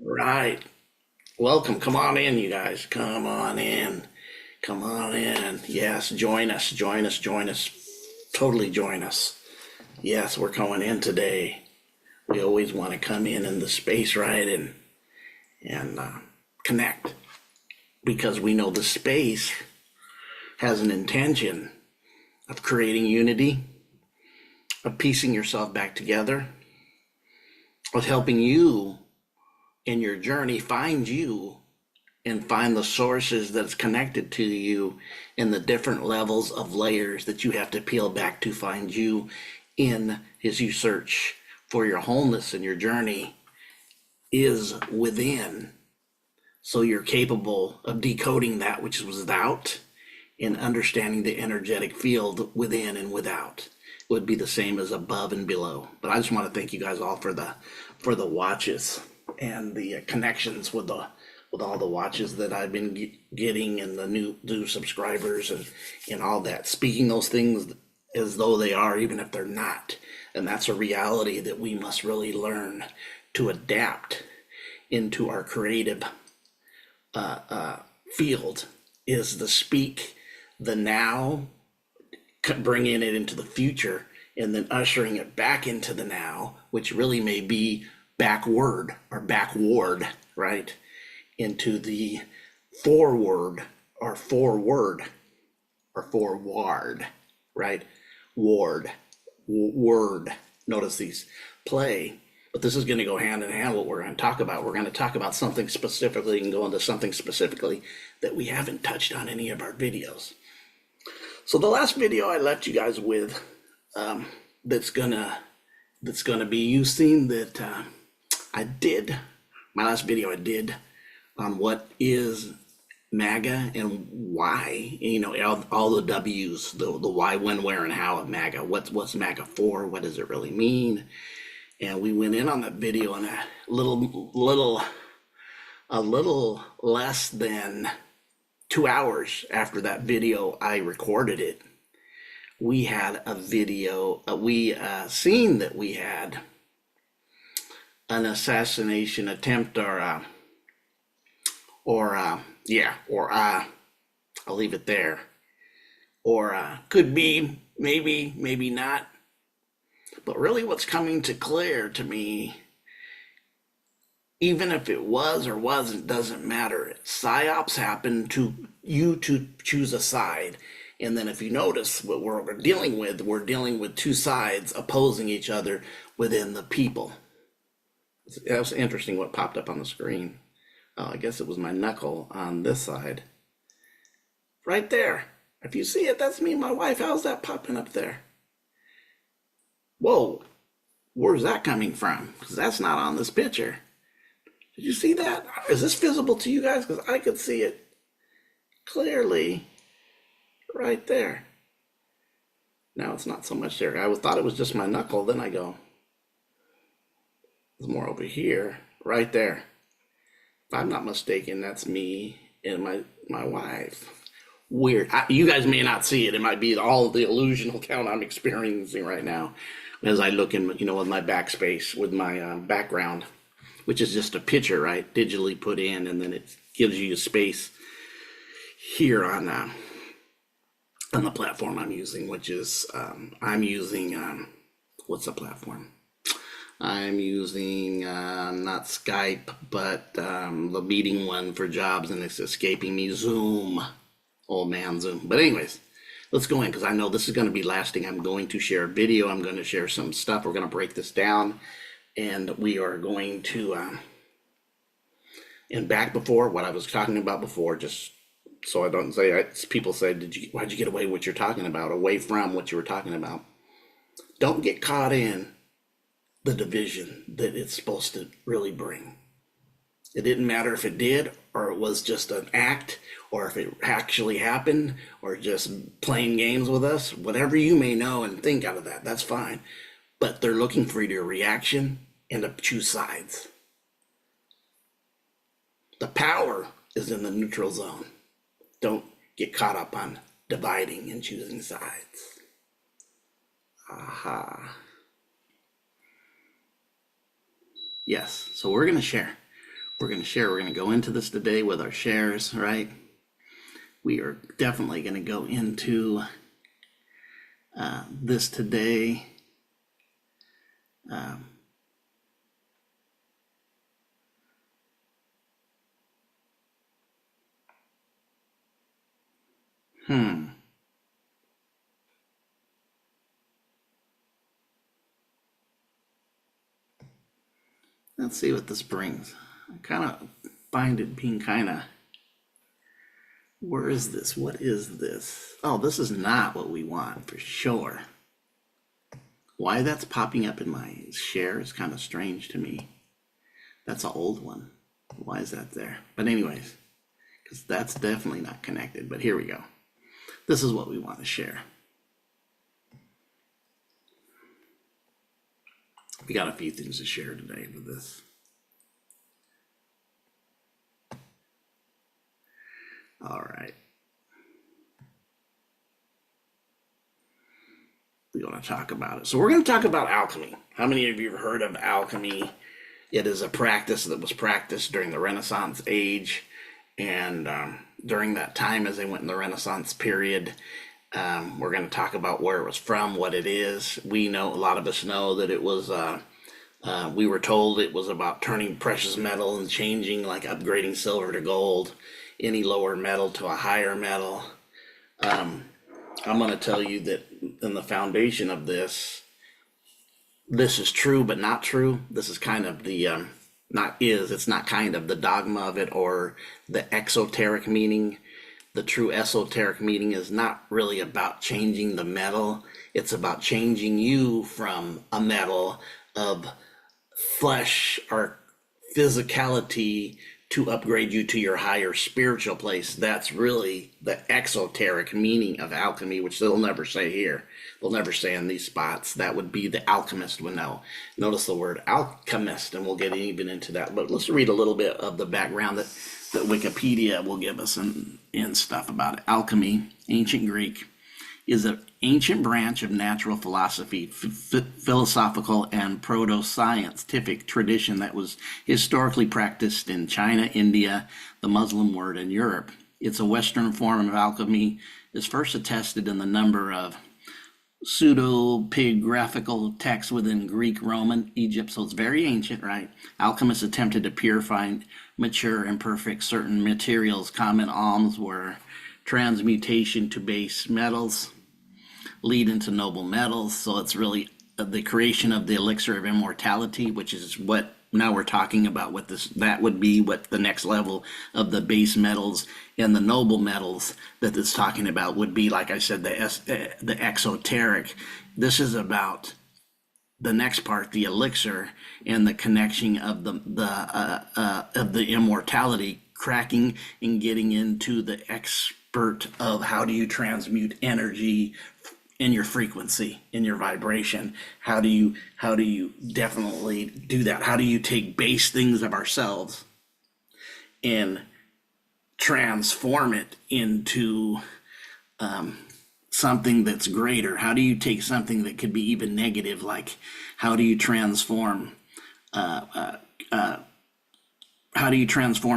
Right. Welcome. Come on in, you guys. Come on in. Come on in. Yes, join us. Join us. Join us. Totally join us. Yes, we're coming in today. We always want to come in the space, right, and connect because we know the space has an intention of creating unity, of piecing yourself back together, of helping you in your journey find you and find the sources that's connected to you in the different levels of layers that you have to peel back to find you in as you search for your wholeness and your journey is within. So you're capable of decoding that which was without and understanding the energetic field within and without. It would be the same as above and below. But I just want to thank you guys all for the watches and the connections with all the watches that I've been getting and the new subscribers and all that. Speaking those things as though they are, even if they're not. And that's a reality that we must really learn to adapt into our creative field, is to speak the now, bringing it into the future, and then ushering it back into the now, which really may be backward or backward, right? Into the forward or forward or forward, right? Word. Notice these play, but this is going to go hand in hand. What we're going to talk about, we're going to talk about something specifically and go into something specifically that we haven't touched on any of our videos. So the last video I left you guys with, that's gonna be using that I did my last video I did on what is MAGA and why, all the W's, the why, when, where, and how of MAGA. What's MAGA for? What does it really mean? And we went in on that video in a little less than 2 hours after that video I recorded it. We had a video, we seen that we had an assassination attempt I'll leave it there. Or could be, maybe not. But really what's coming to clear to me, even if it was or wasn't, doesn't matter. Psyops happen to you to choose a side. And then if you notice what we're dealing with two sides opposing each other within the people. It was interesting what popped up on the screen. I guess it was my knuckle on this side. Right there. If you see it, that's me and my wife. How's that popping up there? Whoa, where's that coming from? Because that's not on this picture. Did you see that? Is this visible to you guys? Because I could see it clearly right there. Now it's not so much there. I thought it was just my knuckle. Then I go, there's more over here, right there. If I'm not mistaken, that's me and my wife. Weird. You guys may not see it. It might be all the illusional count I'm experiencing right now as I look in, with my backspace, with my background, which is just a picture, right? Digitally put in, and then it gives you a space here on the platform I'm using, which is I'm using what's the platform? I'm using not Skype, but the meeting one for jobs, and it's escaping me. Zoom. Old man Zoom. But anyways, let's go in because I know this is going to be lasting. I'm going to share a video. I'm going to share some stuff. We're going to break this down, and we are going to and back before what I was talking about before, just so I don't say people say, why'd you get away what you're talking about, away from what you were talking about? Don't get caught in the division that it's supposed to really bring. It didn't matter if it did or it was just an act, or if it actually happened, or just playing games with us. Whatever you may know and think out of that, that's fine. But they're looking for your reaction and to choose sides. The power is in the neutral zone. Don't get caught up on dividing and choosing sides. Yes, so we're going to share. we're going to share. We're going to go into this today with our shares, right? We are definitely going to go into this today. Let's see what this brings. I kind of find it being kind of, where is this? What is this? Oh, this is not what we want for sure. Why that's popping up in my share is kind of strange to me. That's an old one. Why is that there? But anyways, because that's definitely not connected. But here we go. This is what we want to share. We got a few things to share today with this. All right. We want to talk about it. So we're going to talk about alchemy. How many of you have heard of alchemy? It is a practice that was practiced during the Renaissance age. And during that time, as they went in the Renaissance period, we're going to talk about where it was from, what it is. We know, a lot of us know that it was, we were told it was about turning precious metal and changing, like upgrading silver to gold, any lower metal to a higher metal. I'm going to tell you that in the foundation of this is true, but not true. This is kind of the, it's not kind of the dogma of it, or the exoteric meaning. The true esoteric meaning is not really about changing the metal. It's about changing you from a metal of flesh or physicality to upgrade you to your higher spiritual place. That's really the exoteric meaning of alchemy, which they'll never say here. They'll never say in these spots. That would be the alchemist would know. Notice the word alchemist, and we'll get even into that. But let's read a little bit of the background that Wikipedia will give us and stuff about it. Alchemy, ancient Greek, is an ancient branch of natural philosophy, philosophical and proto-scientific tradition that was historically practiced in China, India, the Muslim world, and Europe. It's a Western form of alchemy, is first attested in the number of pseudepigraphical texts within Greek, Roman, Egypt, so it's very ancient, right? Alchemists attempted to purify, mature, and perfect certain materials. Common alms were transmutation to base metals, lead into noble metals. So it's really the creation of the elixir of immortality, which is what now we're talking about. What this, that would be what the next level of the base metals and the noble metals that it's talking about would be, like I said, the exoteric. This is about the next part, the elixir, and the connection of the immortality, cracking and getting into the expert of how do you transmute energy in your frequency, in your vibration. How do you definitely do that? How do you take base things of ourselves and transform it into something that's greater? How do you take something that could be even negative, like how do you transform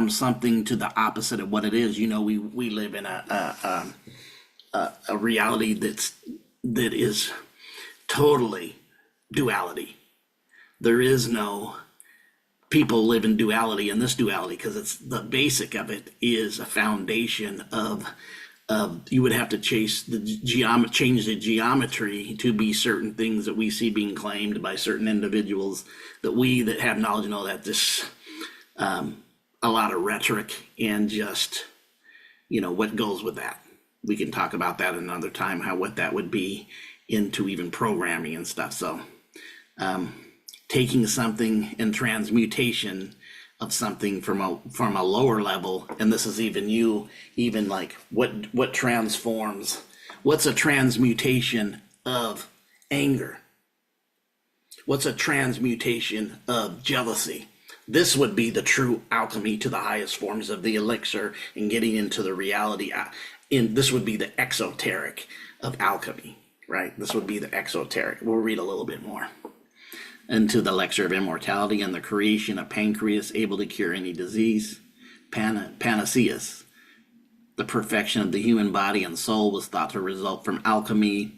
something to the opposite of what it is? You know, we live in a reality that is totally duality. There is no, people live in duality, in this duality, because it's the basic of it is a foundation of you would have to change the geometry to be certain things that we see being claimed by certain individuals that have knowledge know that this a lot of rhetoric and just, you know, what goes with that. We can talk about that another time, what that would be into even programming and stuff. So taking something and transmutation of something from a lower level, and this is even like what transforms, what's a transmutation of anger? What's a transmutation of jealousy? This would be the true alchemy to the highest forms of the elixir and getting into the reality. This would be the exoteric of alchemy, right? This would be the exoteric. We'll read a little bit more. into the lecture of immortality and the creation of pancreas able to cure any disease. Panaceas, the perfection of the human body and soul, was thought to result from alchemy.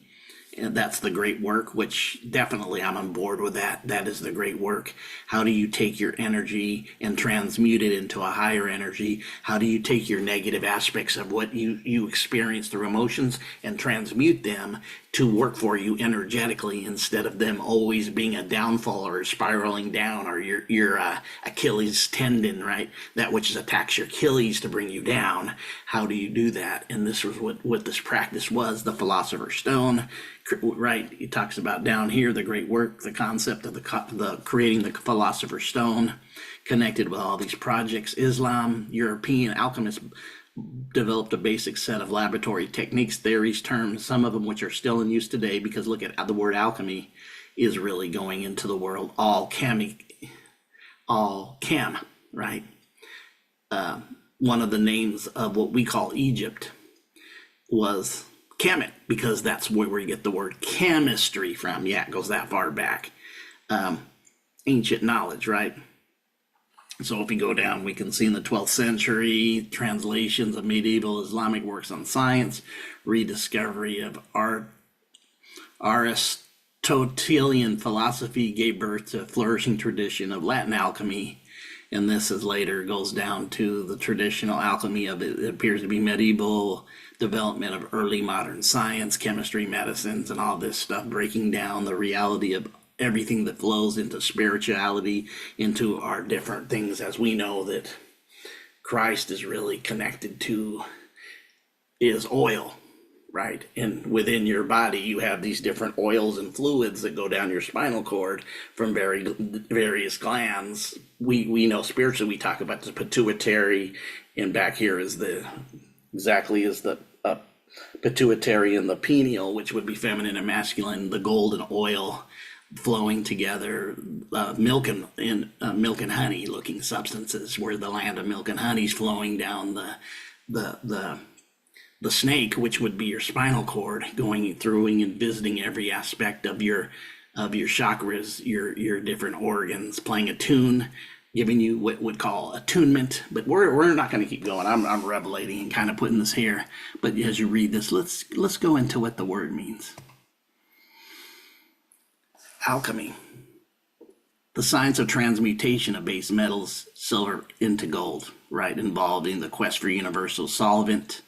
And that's the great work, which definitely I'm on board with that. That is the great work. How do you take your energy and transmute it into a higher energy? How do you take your negative aspects of what you experience through emotions and transmute them to work for you energetically, instead of them always being a downfall or spiraling down, or your Achilles tendon, right? That which attacks your Achilles to bring you down. How do you do that? And this was what this practice was, the Philosopher's Stone, right? He talks about down here the great work, the concept of the creating the Philosopher's Stone, connected with all these projects. Islam, European alchemists developed a basic set of laboratory techniques, theories, terms, some of them which are still in use today, because look at the word alchemy is really going into the world, all chem, right? One of the names of what we call Egypt was Kemet, because that's where we get the word chemistry from. Yeah, it goes that far back. Ancient knowledge, right? So if we go down, we can see in the 12th century, translations of medieval Islamic works on science, rediscovery of Aristotelian philosophy gave birth to a flourishing tradition of Latin alchemy. And this is later goes down to the traditional alchemy of it appears to be medieval development of early modern science, chemistry, medicines, and all this stuff, breaking down the reality of everything that flows into spirituality, into our different things, as we know that Christ is really connected to is oil, right? And within your body, you have these different oils and fluids that go down your spinal cord from various glands. We know spiritually, we talk about the pituitary, and back here is the pituitary and the pineal, which would be feminine and masculine, the golden oil flowing together, milk and honey looking substances, where the land of milk and honey is flowing down the snake, which would be your spinal cord, going through and visiting every aspect of your chakras, your different organs, playing a tune, giving you what would call attunement. But we're not going to keep going. I'm revelating and kind of putting this here. But as you read this, let's go into what the word means. Alchemy, the science of transmutation of base metals, silver into gold, right? Involving the quest for universal solvent.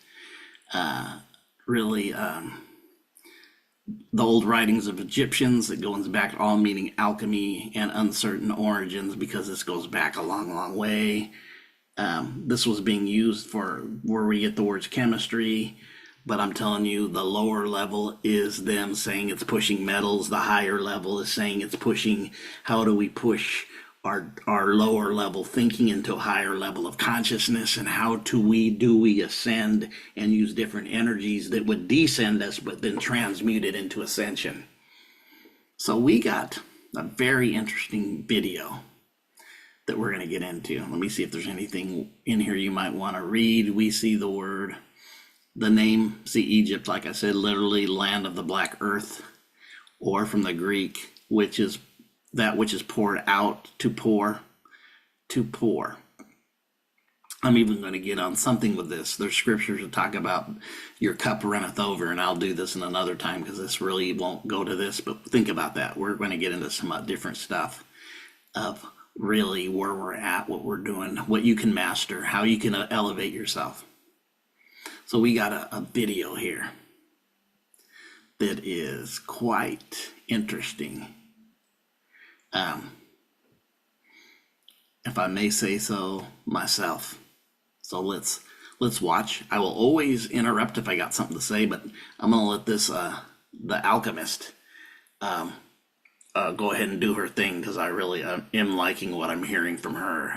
The old writings of Egyptians, that goes back all meaning alchemy and uncertain origins, because this goes back a long way. This was being used for where we get the words chemistry, but I'm telling you, the lower level is them saying it's pushing metals. The higher level is saying it's pushing, how do we push our lower level thinking into a higher level of consciousness, and how do we ascend and use different energies that would descend us but then transmute it into ascension. So we got a very interesting video that we're going to get into. Let me see if there's anything in here you might want to read. We see the name, see Egypt, like I said, literally land of the black earth, or from the Greek, which is that which is poured out, to pour. I'm even going to get on something with this. There's scriptures that talk about your cup runneth over, and I'll do this in another time because this really won't go to this, but think about that. We're going to get into some different stuff of really where we're at, what we're doing, what you can master, how you can elevate yourself. So we got a video here that is quite interesting. If I may say so myself. So let's watch. I will always interrupt if I got something to say, but I'm gonna let this the alchemist go ahead and do her thing, because I really am liking what I'm hearing from her.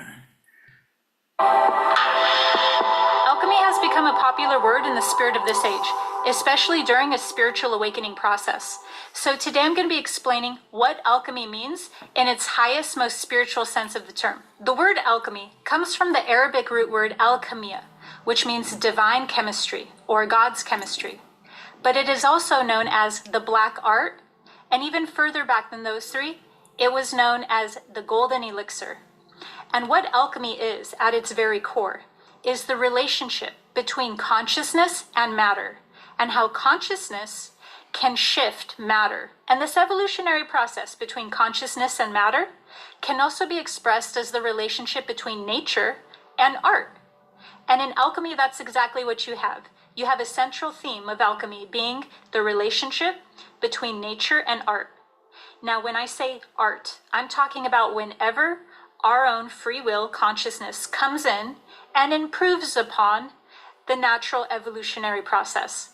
Alchemy has become a popular word in the spirit of this age, especially during a spiritual awakening process. So today I'm going to be explaining what alchemy means in its highest, most spiritual sense of the term. The word alchemy comes from the Arabic root word alchemia, which means divine chemistry or God's chemistry. But it is also known as the black art, and even further back than those three, It was known as the golden elixir. And what alchemy is, at its very core, is the relationship between consciousness and matter, and how consciousness can shift matter. And this evolutionary process between consciousness and matter can also be expressed as the relationship between nature and art. And in alchemy, that's exactly what you have. You have a central theme of alchemy being the relationship between nature and art. Now, when I say art, I'm talking about whenever our own free will consciousness comes in and improves upon the natural evolutionary process.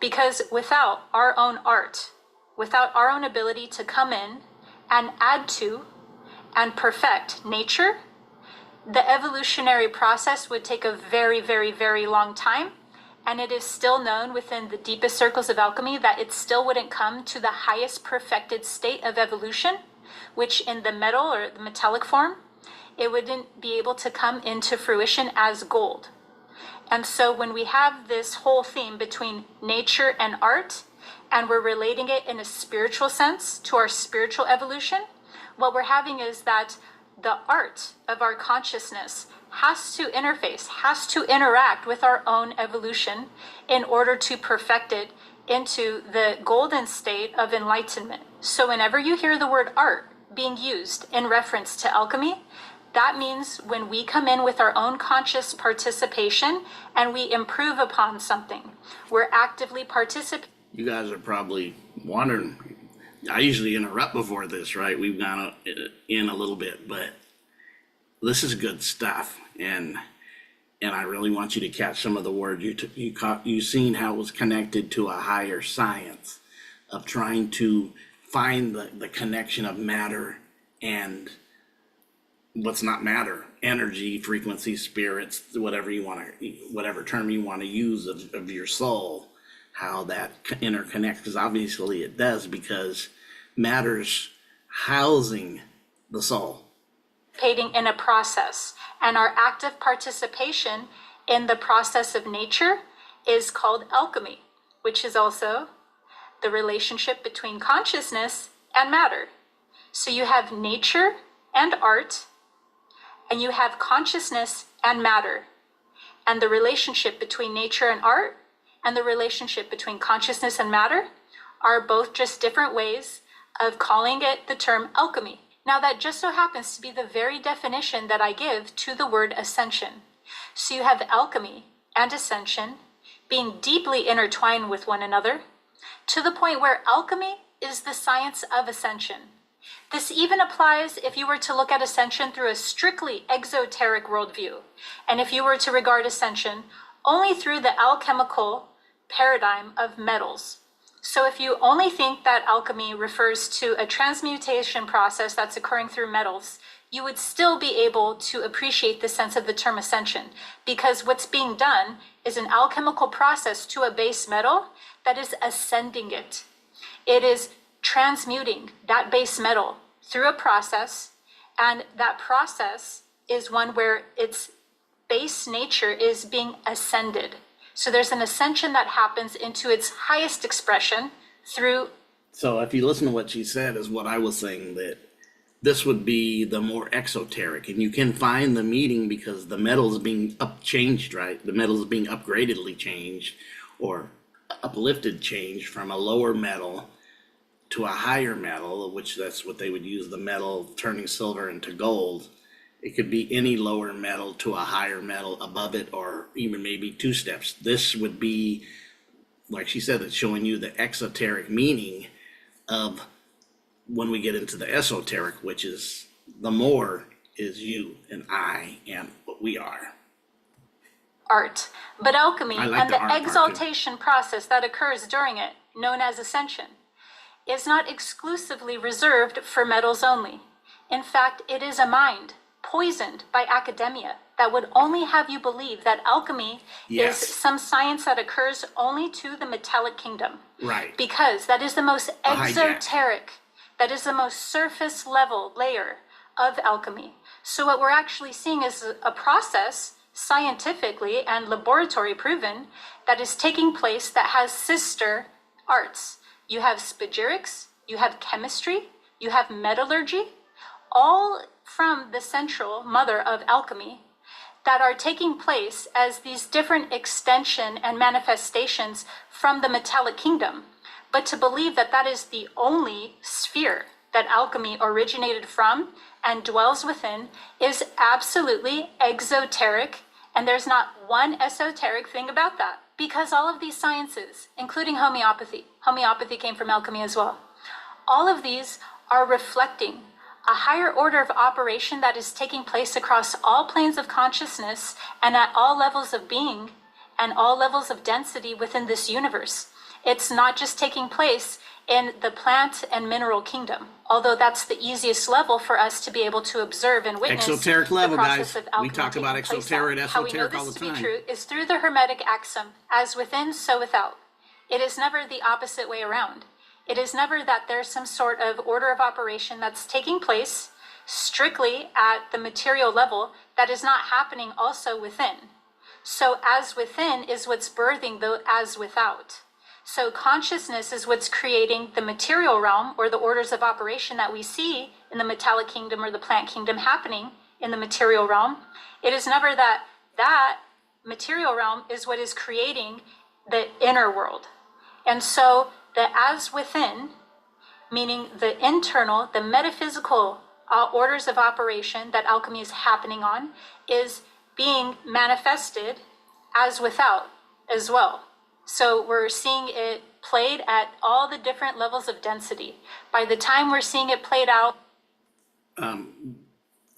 Because without our own art, without our own ability to come in and add to and perfect nature, the evolutionary process would take a very, very, very long time. And it is still known within the deepest circles of alchemy that it still wouldn't come to the highest perfected state of evolution, which in the metal or the metallic form, it wouldn't be able to come into fruition as gold. And so when we have this whole theme between nature and art, and we're relating it in a spiritual sense to our spiritual evolution, what we're having is that the art of our consciousness has to interface, has to interact with our own evolution in order to perfect it into the golden state of enlightenment. So whenever you hear the word art being used in reference to alchemy, that means when we come in with our own conscious participation and we improve upon something, we're actively participating. You guys are probably wondering, I usually interrupt before this, right? We've gone in a little bit, but this is good stuff. And I really want you to catch some of the words you seen how it was connected to a higher science of trying to find the connection of matter and what's not matter, energy, frequency, spirits, whatever you want to, whatever term you want to use of your soul, how that interconnects, because obviously it does, because matter's housing the soul. In a process, and our active participation in the process of nature is called alchemy, which is also the relationship between consciousness and matter. So you have nature and art, and you have consciousness and matter. And the relationship between nature and art and the relationship between consciousness and matter are both just different ways of calling it the term alchemy. Now that just so happens to be the very definition that I give to the word ascension. So you have alchemy and ascension being deeply intertwined with one another, to the point where alchemy is the science of ascension. This even applies if you were to look at ascension through a strictly exoteric worldview, and if you were to regard ascension only through the alchemical paradigm of metals. So if you only think that alchemy refers to a transmutation process that's occurring through metals, you would still be able to appreciate the sense of the term ascension, because what's being done is an alchemical process to a base metal that is ascending it. It is transmuting that base metal through a process, and that process is one where its base nature is being ascended. So there's an ascension that happens into its highest expression through. So if you listen to what she said, is what I was saying, that this would be the more exoteric, and you can find the meaning because the metal is being changed, right? The metal is being upgradedly changed or uplifted, changed from a lower metal to a higher metal, which that's what they would use, the metal turning silver into gold. It could be any lower metal to a higher metal above it, or even maybe two steps. This would be, like she said, it's showing you the exoteric meaning of when we get into the esoteric, which is the more is you and I and what we are. Art, but alchemy like and the the art part, too. exaltation process that occurs during it, known as ascension, is not exclusively reserved for metals only. In fact, it is a mind poisoned by academia that would only have you believe that alchemy Yes. is some science that occurs only to the metallic kingdom. Right. Because that is the most hijack. exoteric, that is the most surface level layer of alchemy. So what we're actually seeing is a process, scientifically and laboratory proven, that is taking place that has sister arts. You have spagyrics, you have chemistry, you have metallurgy, all from the central mother of alchemy, that are taking place as these different extension and manifestations from the metallic kingdom. But to believe that that is the only sphere that alchemy originated from and dwells within is absolutely exoteric, and there's not one esoteric thing about that. Because all of these sciences, including homeopathy came from alchemy as well, all of these are reflecting a higher order of operation that is taking place across all planes of consciousness and at all levels of being and all levels of density within this universe. It's not just taking place in the plant and mineral kingdom, although that's the easiest level for us to be able to observe and witness. Exoteric level, the process guys. of alchemy We talk about taking place exoteric, at. How we know esoteric all this the to be time. true is through the Hermetic axiom, as within, so without. It is never the opposite way around. It is never that there's some sort of order of operation that's taking place strictly at the material level that is not happening also within. So as within is what's birthing the as without. So consciousness is what's creating the material realm, or the orders of operation that we see in the metallic kingdom or the plant kingdom happening in the material realm. It is never that that material realm is what is creating the inner world. And so the as within, meaning the internal, the metaphysical orders of operation that alchemy is happening on, is being manifested as without as well. So we're seeing it played at all the different levels of density. By the time we're seeing it played out.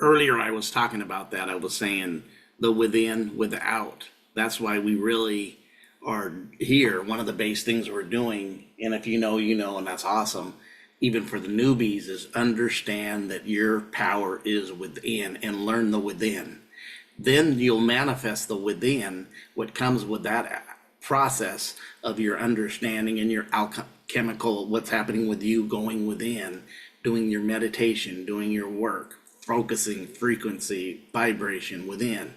Earlier I was talking about that. I was saying the within, without. That's why we really are here. One of the base things we're doing, and if you know, you know, and that's awesome, even for the newbies, is understand that your power is within and learn the within. Then you'll manifest the within, what comes with that process of your understanding and your alchemical, what's happening with you going within, doing your meditation, doing your work, focusing frequency, vibration within,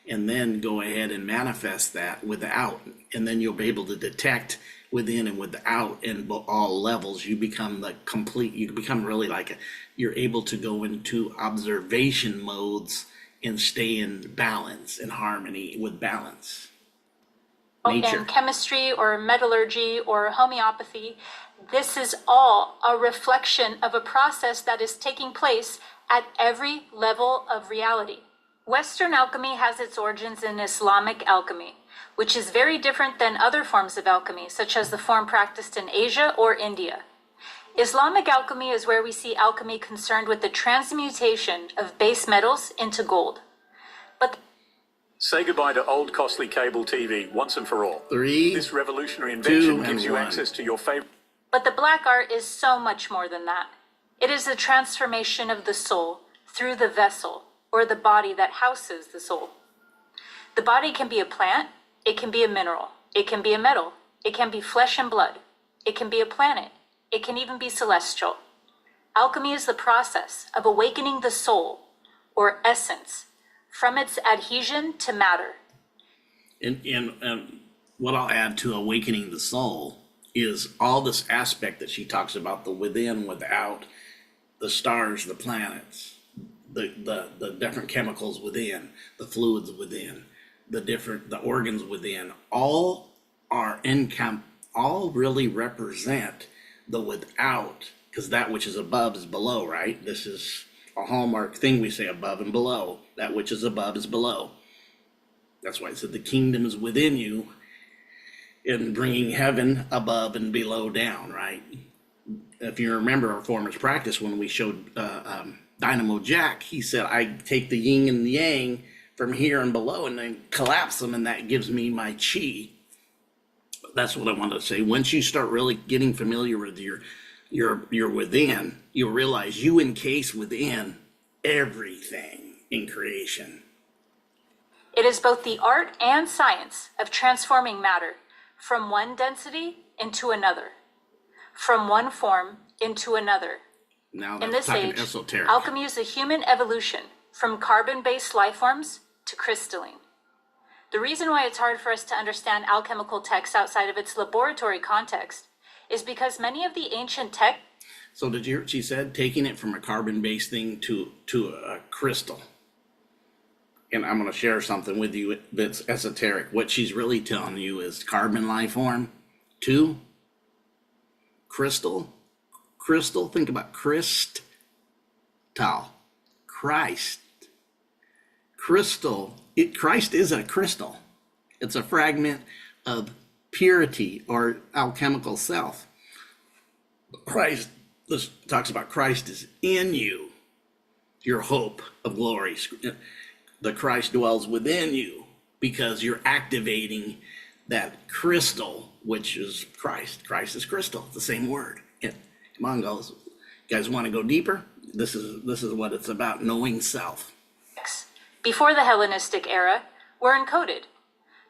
and then go ahead and manifest that without. And then you'll be able to detect within and without in all levels. You become the complete, you become really like you're able to go into observation modes and stay in balance and harmony with balance. Nature. In chemistry or metallurgy or homeopathy, this is all a reflection of a process that is taking place at every level of reality. Western alchemy has its origins in Islamic alchemy, which is very different than other forms of alchemy, such as the form practiced in Asia or India. Islamic alchemy is where we see alchemy concerned with the transmutation of base metals into gold. But say goodbye to old costly cable TV once and for all. 3, This revolutionary 2, invention and gives you 1. access to your favorite. But the black art is so much more than that. It is the transformation of the soul through the vessel, or the body that houses the soul. The body can be a plant, it can be a mineral, it can be a metal, it can be flesh and blood, it can be a planet, it can even be celestial. Alchemy is the process of awakening the soul, or essence, from its adhesion to matter. And what I'll add to awakening the soul is all this aspect that she talks about, the within, without, the stars, the planets, the different chemicals within, the fluids within, the organs within, all are all really represent the without, because that which is above is below, right? This is a hallmark thing we say, above and below. That which is above is below. That's why I said the kingdom is within you, in bringing heaven above and below down, right? If you remember our former's practice when we showed Dynamo Jack, he said, I take the yin and the yang from here and below and then collapse them, and that gives me my chi. That's what I wanted to say. Once you start really getting familiar with your within, you'll realize you encase within everything in creation. It is both the art and science of transforming matter from one density into another, from one form into another. Now In that's this talking age, esoteric. alchemy is a human evolution from carbon-based life forms to crystalline. The reason why it's hard for us to understand alchemical texts outside of its laboratory context is because many of the ancient texts So she said taking it from a carbon-based thing to a crystal. And I'm going to share something with you that's esoteric. What she's really telling you is carbon life form to crystal. Crystal, think about Christ. Christ. Crystal. Christ is a crystal. It's a fragment of purity or alchemical self. Christ, this talks about Christ is in you, your hope of glory. The Christ dwells within you because you're activating that crystal, which is Christ. Christ is crystal, the same word. And come on, guys. You guys want to go deeper? This is what it's about, knowing self. Before the Hellenistic era, were encoded.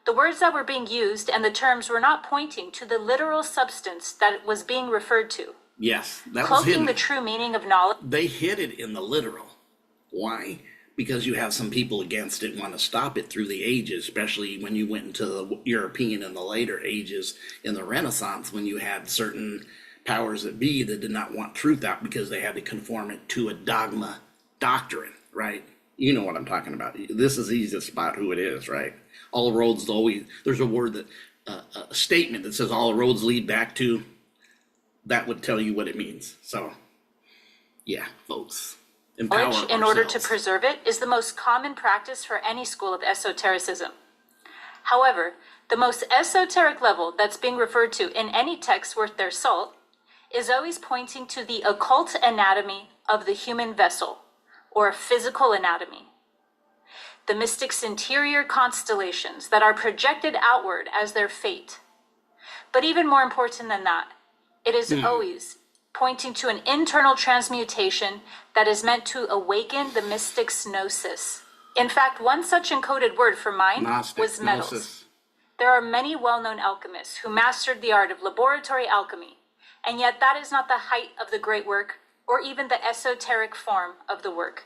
The words that were being used and the terms were not pointing to the literal substance that was being referred to. Yes, that was cloaking hidden. the true meaning of knowledge. They hid it in the literal. Why? Because you have some people against it, want to stop it through the ages, especially when you went into the European in the later ages in the Renaissance, when you had certain powers that be that did not want truth out because they had to conform it to a dogma doctrine, right? You know what I'm talking about. This is easy to spot who it is, right? All roads always, there's a word that, a statement that says all roads lead back to, that would tell you what it means. So, yeah, folks. Knowledge in order to preserve it is the most common practice for any school of esotericism. However, the most esoteric level that's being referred to in any text worth their salt is always pointing to the occult anatomy of the human vessel, or physical anatomy. The mystic's interior constellations that are projected outward as their fate. But even more important than that, it is always pointing to an internal transmutation that is meant to awaken the mystic's gnosis. In fact, one such encoded word for mine was metals. Gnosis. There are many well-known alchemists who mastered the art of laboratory alchemy, and yet that is not the height of the great work or even the esoteric form of the work.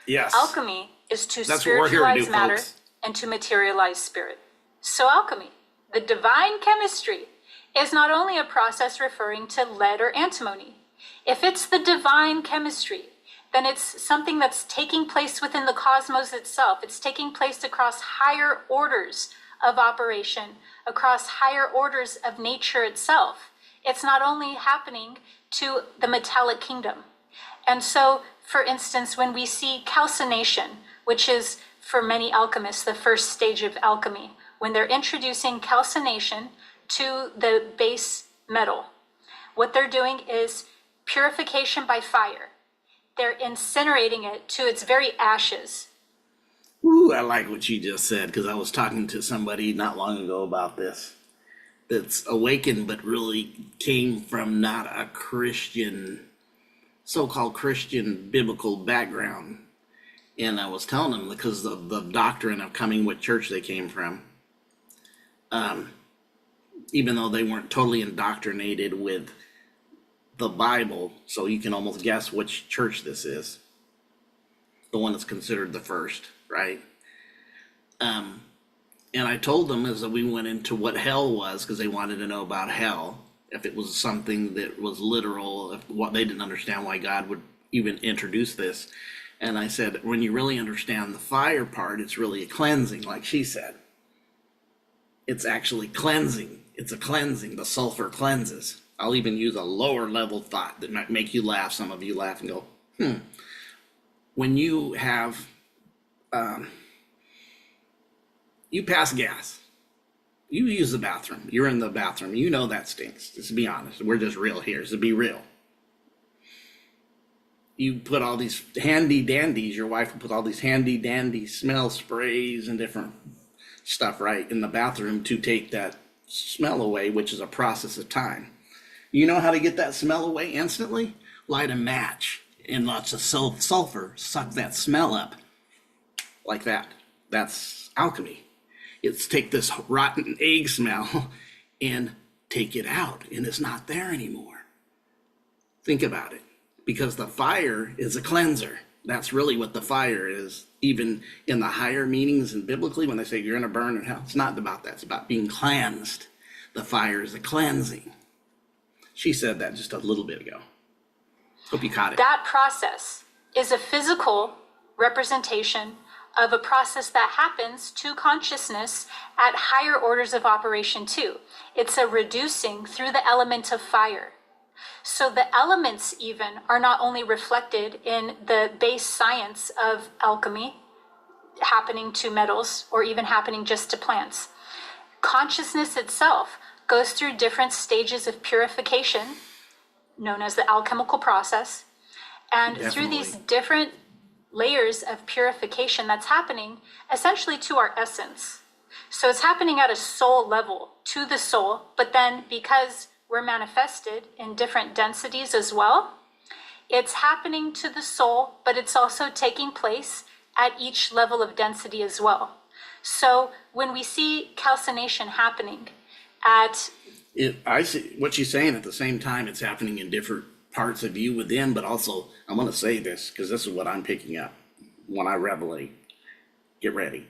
Yes. Alchemy is to That's what we're here to spiritualize do, matter folks. and to materialize spirit. So alchemy, the divine chemistry, is not only a process referring to lead or antimony. If it's the divine chemistry, then it's something that's taking place within the cosmos itself. It's taking place across higher orders of operation, across higher orders of nature itself. It's not only happening to the metallic kingdom. And so, for instance, when we see calcination, which is for many alchemists the first stage of alchemy, when they're introducing calcination to the base metal, what they're doing is purification by fire. They're incinerating it to its very ashes. Ooh, I like what you just said, because I was talking to somebody not long ago about this. That's awakened, but really came from not a Christian, so-called Christian biblical background. And I was telling them, because of the doctrine of coming, what church they came from, even though they weren't totally indoctrinated with the Bible, so you can almost guess which church this is, the one that's considered the first, right? And I told them as we went into what hell was, because they wanted to know about hell, if it was something that was literal, if what they didn't understand why God would even introduce this. And I said, when you really understand the fire part, it's really a cleansing, like she said. It's actually cleansing. It's a cleansing. The sulfur cleanses. I'll even use a lower level thought that might make you laugh. Some of you laugh and go, When you have, you pass gas, you use the bathroom, you're in the bathroom, you know that stinks. Just be honest. We're just real here. So be real. You put all these handy dandies, your wife will put all these handy dandy smell sprays and different stuff, right, in the bathroom to take that smell away, which is a process of time. You know how to get that smell away instantly? Light a match and lots of sulfur, suck that smell up like that. That's alchemy. It's take this rotten egg smell and take it out, and it's not there anymore. Think about it, because the fire is a cleanser. That's really what the fire is. Even in the higher meanings and biblically, when they say you're going to burn in hell, it's not about that. It's about being cleansed. The fire is a cleansing. She said that just a little bit ago. Hope you caught it. That process is a physical representation of a process that happens to consciousness at higher orders of operation too. It's a reducing through the element of fire. So the elements even are not only reflected in the base science of alchemy, happening to metals or even happening just to plants. Consciousness itself goes through different stages of purification, known as the alchemical process. And through these different layers of purification that's happening essentially to our essence. So it's happening at a soul level to the soul, but then because we're manifested in different densities as well, it's happening to the soul, but it's also taking place at each level of density as well. So when we see calcination happening at I see what she's saying. At the same time, it's happening in different parts of you within, but also, I want to say this because this is what I'm picking up when I revelate. Get ready.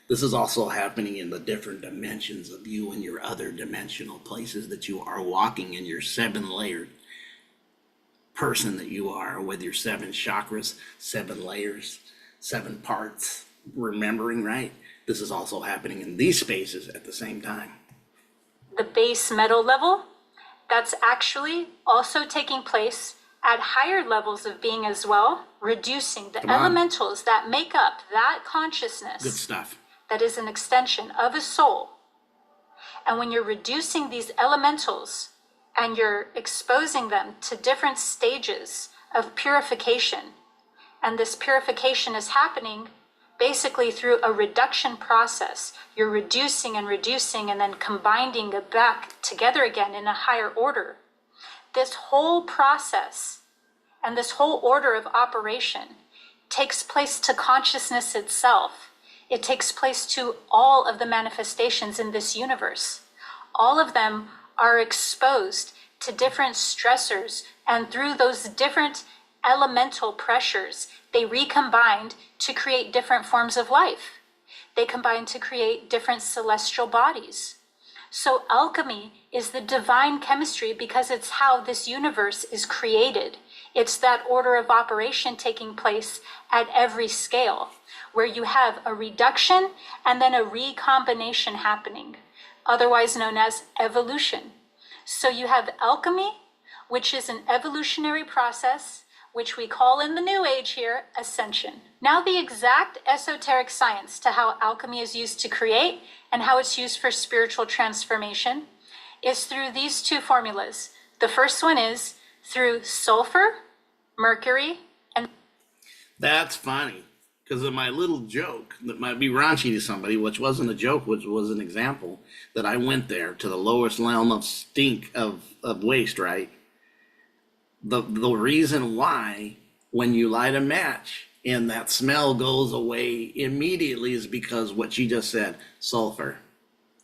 This is also happening in the different dimensions of you and your other dimensional places that you are walking in your 7-layered person that you are, with your 7 chakras, 7 layers, 7 parts, remembering, right? This is also happening in these spaces at the same time. the base metal level, that's actually also taking place at higher levels of being as well, reducing the elementals that make up that consciousness. Good stuff. That is an extension of a soul. And when you're reducing these elementals and you're exposing them to different stages of purification, and this purification is happening basically through a reduction process. You're reducing and reducing and then combining it back together again in a higher order. This whole process and this whole order of operation takes place to consciousness itself. It takes place to all of the manifestations in this universe. All of them are exposed to different stressors, and through those different elemental pressures, they recombined to create different forms of life. They combine to create different celestial bodies. So alchemy is the divine chemistry because it's how this universe is created. It's that order of operation taking place at every scale, where you have a reduction and then a recombination happening, otherwise known as evolution. So you have alchemy, which is an evolutionary process, which we call in the New Age here, ascension. Now the exact esoteric science to how alchemy is used to create and how it's used for spiritual transformation is through these two formulas. The first one is through sulfur, mercury, and... That's funny, because of my little joke that might be raunchy to somebody, which wasn't a joke, which was an example, that I went there to the lowest realm of stink of waste, right? The reason why when you light a match and that smell goes away immediately is because what she just said, sulfur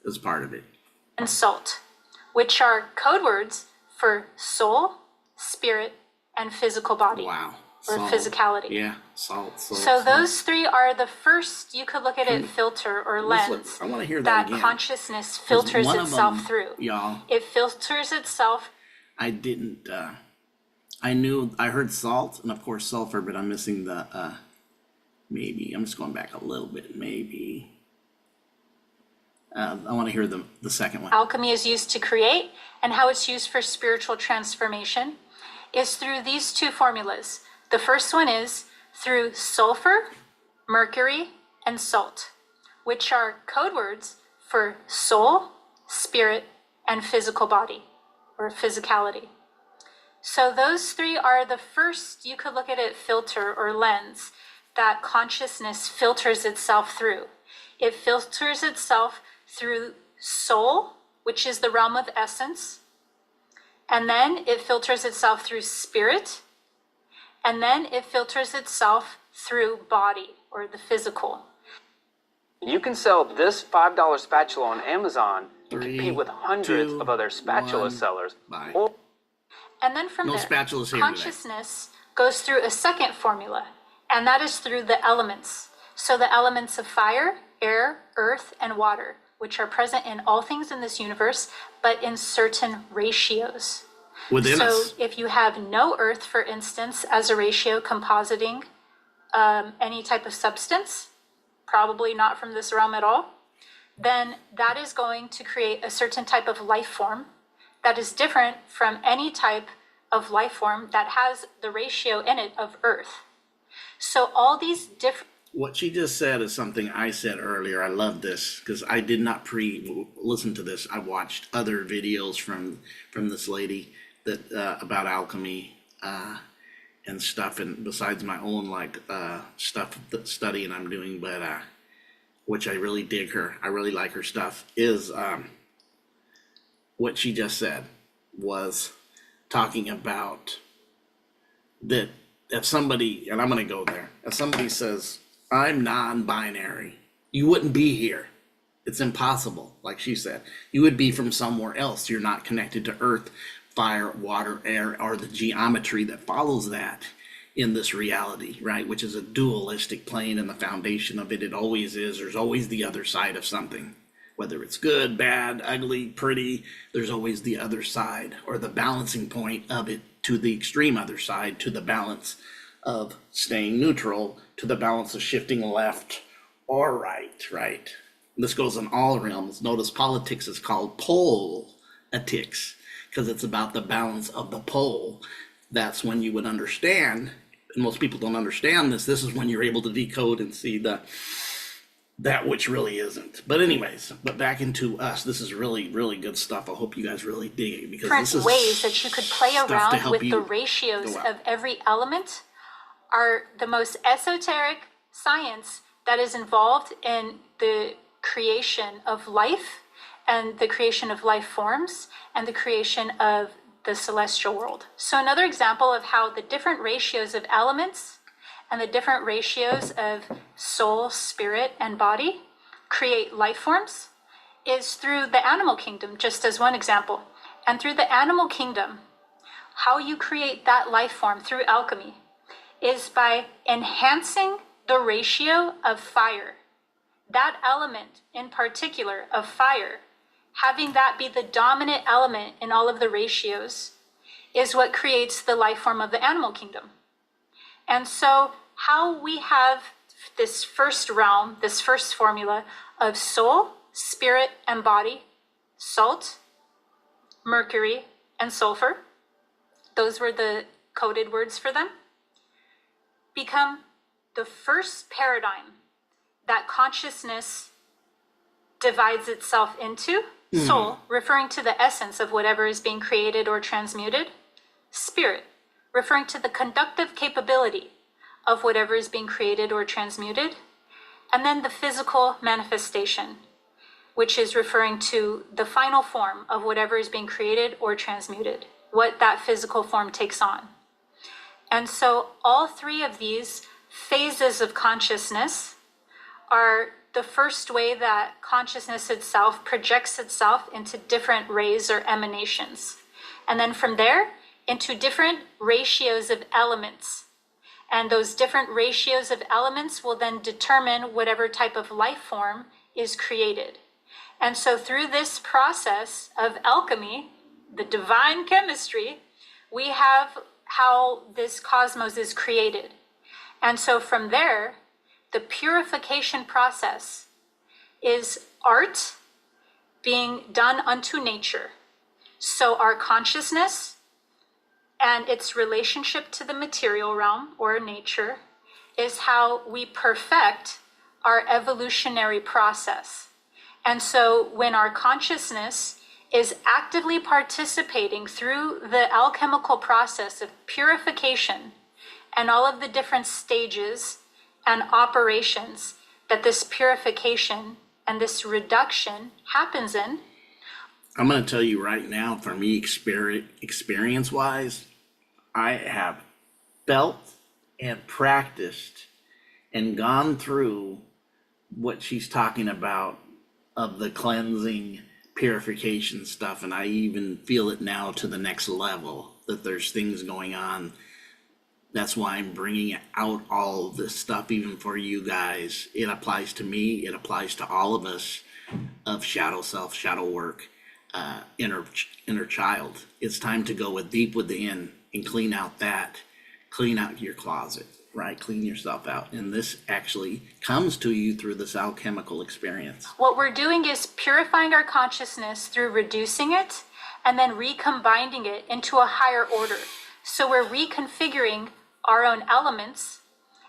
is part of it. And salt, which are code words for soul, spirit, and physical body. Wow. Or Salt. Physicality. Yeah, salt. So those three are the first, you could look at it, filter or lens. I want to hear that again. Consciousness filters itself through. Y'all. It filters itself. I didn't, I heard salt and of course sulfur, but I'm missing the, maybe, I'm just going back a little bit, maybe. I want to hear the second one. Alchemy is used to create, and how it's used for spiritual transformation is through these two formulas. The first one is through sulfur, mercury, and salt, which are code words for soul, spirit, and physical body, or physicality. So those three are the first, you could look at it, filter or lens that consciousness filters itself through. It filters itself through soul, which is the realm of essence, and then it filters itself through spirit, and then it filters itself through body, or the physical. You can sell this $5 spatula on Amazon and compete with hundreds of other spatula sellers. Bye. And then from No there, spatulas here consciousness goes through a second formula, and that is through the elements. So the elements of fire, air, earth, and water, which are present in all things in this universe, but in certain ratios. Within So us. if you have no earth, for instance, as a ratio compositing any type of substance, probably not from this realm at all, then that is going to create a certain type of life form that is different from any type of life form that has the ratio in it of earth. So all these different. What she just said is something I said earlier. I love this because I did not listen to this. I watched other videos from this lady that about alchemy and stuff, and besides my own stuff that studying I'm doing, but which I really dig her. I really like her stuff. Is what she just said was talking about that if somebody, and I'm going to go there, if somebody says, I'm non-binary, you wouldn't be here. It's impossible. Like she said, you would be from somewhere else. You're not connected to earth, fire, water, air, or the geometry that follows that in this reality, right? Which is a dualistic plane, and the foundation of it always is. There's always the other side of something. Whether it's good, bad, ugly, pretty, there's always the other side, or the balancing point of it, to the extreme other side, to the balance of staying neutral, to the balance of shifting left or right? This goes in all realms. Notice politics is called politics because it's about the balance of the pole. That's when you would understand, and most people don't understand this. This is when you're able to decode and see that which really isn't. But anyways, back into us. This is really, really good stuff. I hope you guys really dig it because different this is ways that you could play stuff to around help with you the ratios go out. of every element are the most esoteric science that is involved in the creation of life and the creation of life forms and the creation of the celestial world. So another example of how the different ratios of elements and the different ratios of soul, spirit, and body create life forms is through the animal kingdom, just as one example. And through the animal kingdom, how you create that life form through alchemy is by enhancing the ratio of fire. That element in particular of fire, having that be the dominant element in all of the ratios, is what creates the life form of the animal kingdom. And so how we have this first realm, this first formula of soul, spirit, and body, salt, mercury, and sulfur, those were the coded words for them, become the first paradigm that consciousness divides itself into. Soul, referring to the essence of whatever is being created or transmuted. Spirit, referring to the conductive capability of whatever is being created or transmuted. And then the physical manifestation, which is referring to the final form of whatever is being created or transmuted, what that physical form takes on. And so all three of these phases of consciousness are the first way that consciousness itself projects itself into different rays or emanations. And then from there, into different ratios of elements. And those different ratios of elements will then determine whatever type of life form is created. And so through this process of alchemy, the divine chemistry, we have how this cosmos is created. And so from there, the purification process is art being done unto nature. So our consciousness and its relationship to the material realm or nature is how we perfect our evolutionary process. And so when our consciousness is actively participating through the alchemical process of purification and all of the different stages and operations that this purification and this reduction happens in. I'm going to tell you right now, for me, experience-wise, I have felt and practiced and gone through what she's talking about of the cleansing, purification stuff, and I even feel it now to the next level, that there's things going on. That's why I'm bringing out all of this stuff, even for you guys. It applies to me. It applies to all of us of shadow self, shadow work, inner child. It's time to go deep within and clean out your closet, right? Clean yourself out. And this actually comes to you through this alchemical experience. What we're doing is purifying our consciousness through reducing it and then recombining it into a higher order. So we're reconfiguring our own elements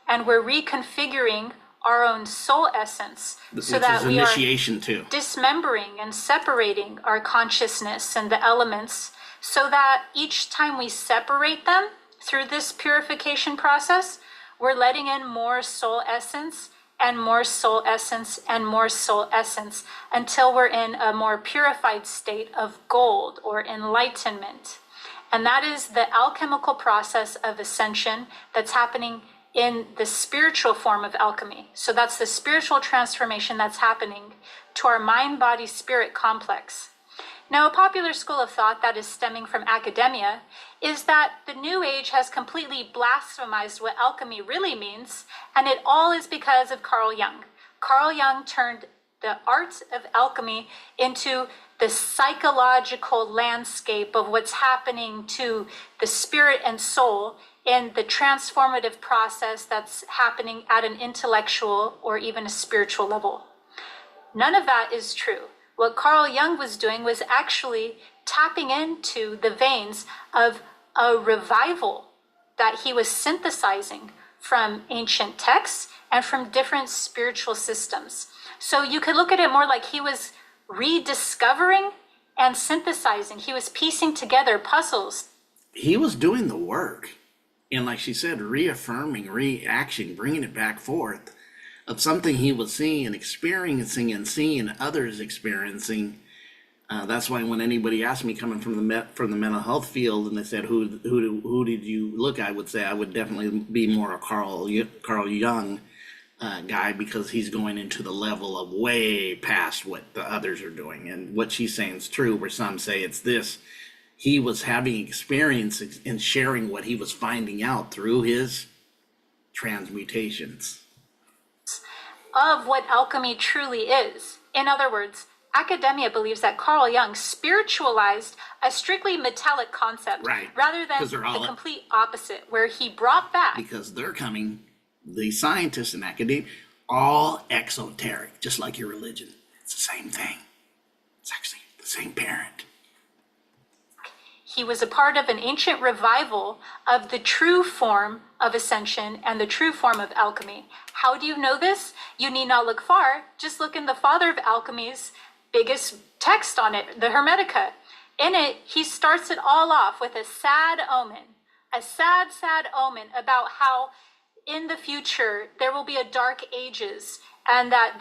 and we're reconfiguring our own soul essence so that we initiation too. Dismembering and separating our consciousness and the elements so that each time we separate them through this purification process, we're letting in more soul essence and more soul essence and more soul essence until we're in a more purified state of gold or enlightenment. And that is the alchemical process of ascension that's happening in the spiritual form of alchemy. So that's the spiritual transformation that's happening to our mind, body, spirit complex. Now, a popular school of thought that is stemming from academia is that the New Age has completely blasphemized what alchemy really means, and it all is because of Carl Jung. Carl Jung turned the art of alchemy into the psychological landscape of what's happening to the spirit and soul in the transformative process that's happening at an intellectual or even a spiritual level. None of that is true. What Carl Jung was doing was actually tapping into the veins of a revival that he was synthesizing from ancient texts and from different spiritual systems. So you could look at it more like he was rediscovering and synthesizing. He was piecing together puzzles. He was doing the work. And like she said, reaffirming, reaction, bringing it back forth of something he was seeing and experiencing and seeing others experiencing. That's why when anybody asked me coming from the mental health field and they said, who did you look, I would say I would definitely be more a Carl Jung guy, because he's going into the level of way past what the others are doing. And what she's saying is true, where some say it's this. He was having experience and sharing what he was finding out through his transmutations of what alchemy truly is. In other words, academia believes that Carl Jung spiritualized a strictly metallic concept, right, rather than the complete opposite, where he brought back. Because they're coming, the scientists and academia, all exoteric, just like your religion. It's the same thing. It's actually the same parent. He was a part of an ancient revival of the true form of ascension and the true form of alchemy. How do you know this? You need not look far. Just look in the father of alchemy's biggest text on it, the Hermetica. In it, he starts it all off with a sad omen about how in the future there will be a dark ages and that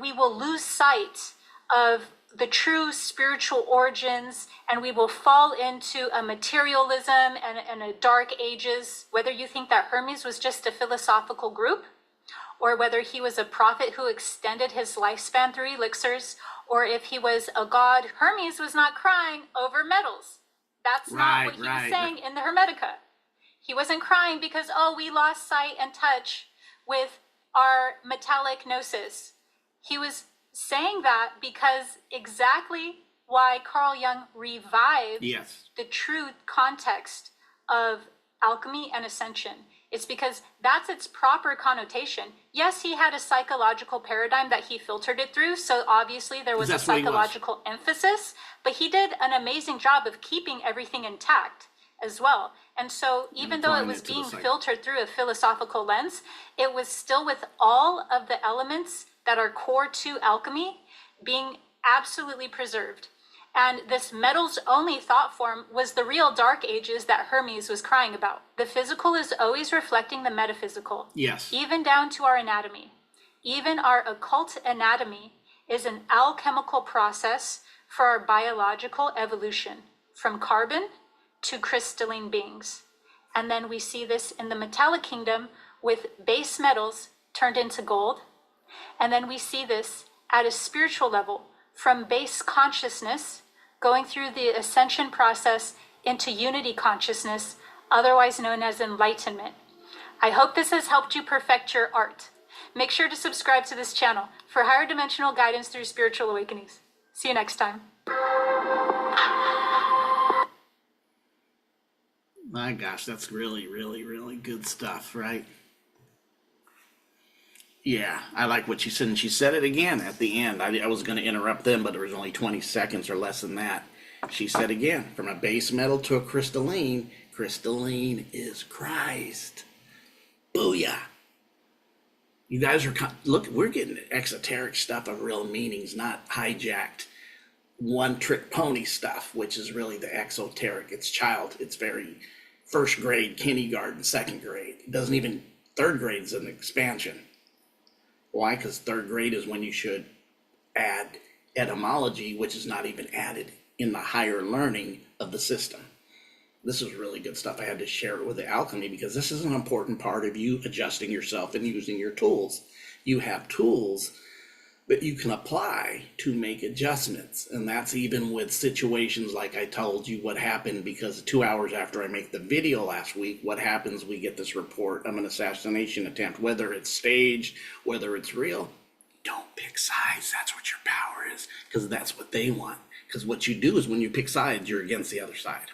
we will lose sight of the true spiritual origins, and we will fall into a materialism and a dark ages. Whether you think that Hermes was just a philosophical group, or whether he was a prophet who extended his lifespan through elixirs, or if he was a god, Hermes was not crying over metals. That's not what he was saying in the Hermetica. He wasn't crying because, we lost sight and touch with our metallic gnosis. He was saying that because exactly why Carl Jung revived the true context of alchemy and ascension. It's because that's its proper connotation. Yes, he had a psychological paradigm that he filtered it through, so obviously there was a psychological emphasis, but he did an amazing job of keeping everything intact as well. And so even though it was being filtered through a philosophical lens, it was still with all of the elements that are core to alchemy being absolutely preserved. And this metals only thought form was the real dark ages that Hermes was crying about. The physical is always reflecting the metaphysical. Yes. Even down to our anatomy. Even our occult anatomy is an alchemical process for our biological evolution, from carbon to crystalline beings. And then we see this in the metallic kingdom with base metals turned into gold. And then we see this at a spiritual level, from base consciousness going through the ascension process into unity consciousness, otherwise known as enlightenment. I hope this has helped you perfect your art. Make sure to subscribe to this channel for higher dimensional guidance through spiritual awakenings. See you next time. My gosh, that's really, really, really good stuff, right? Yeah, I like what she said, and she said it again at the end. I was going to interrupt them, but there was only 20 seconds or less than that. She said again, from a base metal to a crystalline, crystalline is Christ. Booyah. You guys are, look, we're getting exoteric stuff of real meanings, not hijacked one trick pony stuff, which is really the exoteric. It's very first grade, kindergarten, second grade. It doesn't even, third grade is an expansion. Why? Because third grade is when you should add etymology, which is not even added in the higher learning of the system. This is really good stuff. I had to share it with the alchemy because this is an important part of you adjusting yourself and using your tools. You have tools that you can apply to make adjustments. And that's even with situations like I told you what happened, because 2 hours after I make the video last week, what happens, we get this report of an assassination attempt, whether it's staged, whether it's real. Don't pick sides. That's what your power is, because that's what they want. Because what you do is when you pick sides, you're against the other side,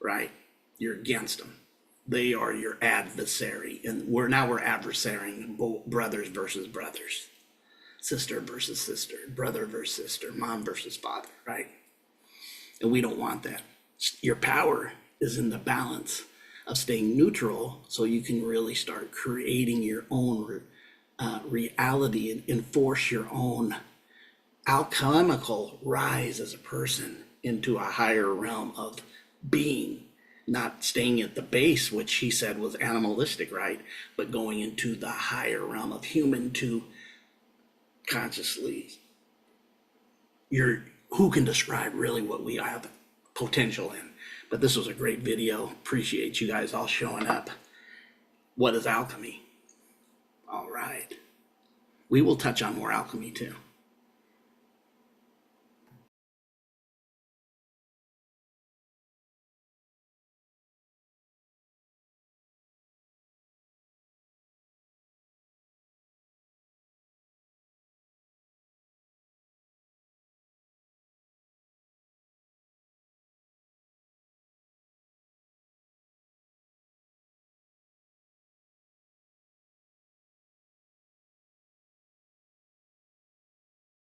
right? You're against them. They are your adversary. And we're adversarying brothers versus brothers. Sister versus sister, brother versus sister, mom versus father, right? And we don't want that. Your power is in the balance of staying neutral so you can really start creating your own reality and enforce your own alchemical rise as a person into a higher realm of being, not staying at the base, which he said was animalistic, right? But going into the higher realm of human to consciously, who can describe really what we have potential in. But this was a great video. Appreciate you guys all showing up. What is alchemy? All right, we will touch on more alchemy too.